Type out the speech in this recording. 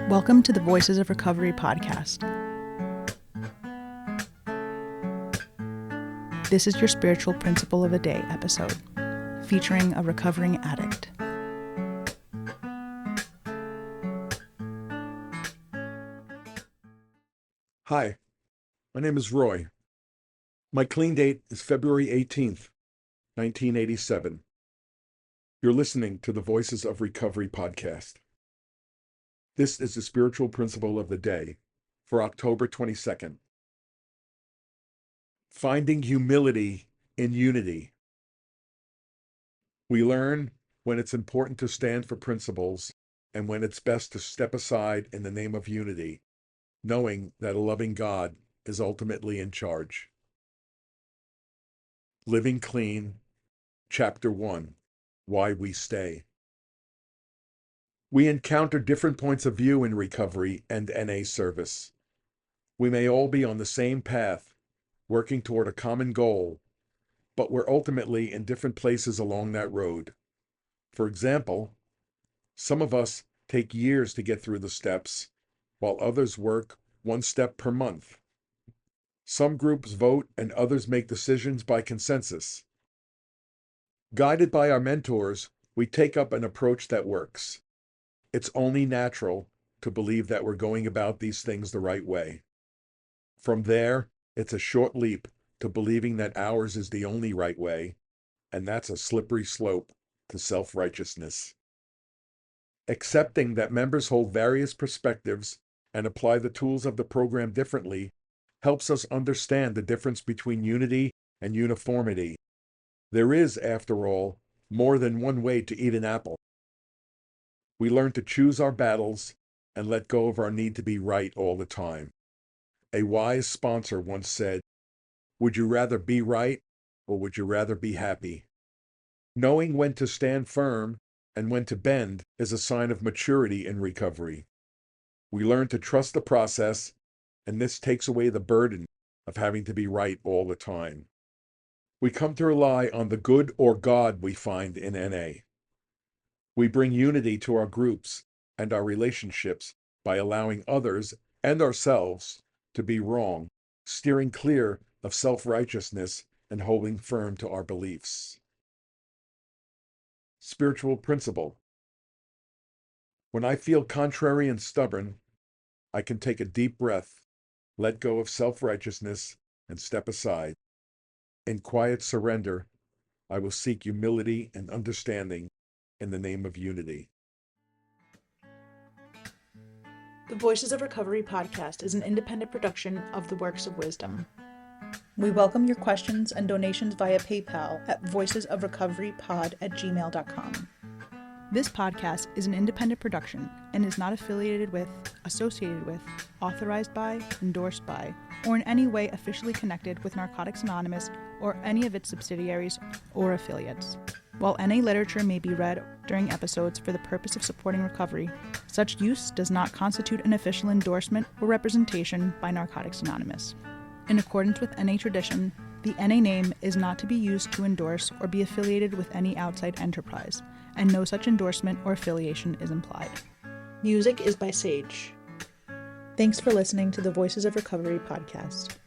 Welcome to the Voices of Recovery podcast. This is your spiritual principle of the day episode, featuring a recovering addict. Hi, my name is Roy. My clean date is February 18th, 1987. You're listening to the Voices of Recovery podcast. This is the spiritual principle of the day for October 22nd. Finding humility in unity. We learn when it's important to stand for principles and when it's best to step aside in the name of unity, knowing that a loving God is ultimately in charge. Living Clean, Chapter 1, Why We Stay. We encounter different points of view in recovery and NA service. We may all be on the same path, working toward a common goal, but we're ultimately in different places along that road. For example, some of us take years to get through the steps, while others work one step per month. Some groups vote and others make decisions by consensus. Guided by our mentors, we take up an approach that works. It's only natural to believe that we're going about these things the right way. From there, it's a short leap to believing that ours is the only right way, and that's a slippery slope to self-righteousness. Accepting that members hold various perspectives and apply the tools of the program differently helps us understand the difference between unity and uniformity. There is, after all, more than one way to eat an apple. We learn to choose our battles and let go of our need to be right all the time. A wise sponsor once said, "Would you rather be right or would you rather be happy?" Knowing when to stand firm and when to bend is a sign of maturity in recovery. We learn to trust the process, and this takes away the burden of having to be right all the time. We come to rely on the good or God we find in NA. We bring unity to our groups and our relationships by allowing others and ourselves to be wrong, steering clear of self-righteousness and holding firm to our beliefs. Spiritual principle. When I feel contrary and stubborn, I can take a deep breath, let go of self-righteousness, and step aside. In quiet surrender, I will seek humility and understanding in the name of unity. The Voices of Recovery podcast is an independent production of the Works of Wisdom. We welcome your questions and donations via PayPal at voicesofrecoverypod@gmail.com. This podcast is an independent production and is not affiliated with, associated with, authorized by, endorsed by, or in any way officially connected with Narcotics Anonymous or any of its subsidiaries or affiliates. While NA literature may be read during episodes for the purpose of supporting recovery, such use does not constitute an official endorsement or representation by Narcotics Anonymous. In accordance with NA tradition, the NA name is not to be used to endorse or be affiliated with any outside enterprise, and no such endorsement or affiliation is implied. Music is by Sage. Thanks for listening to the Voices of Recovery podcast.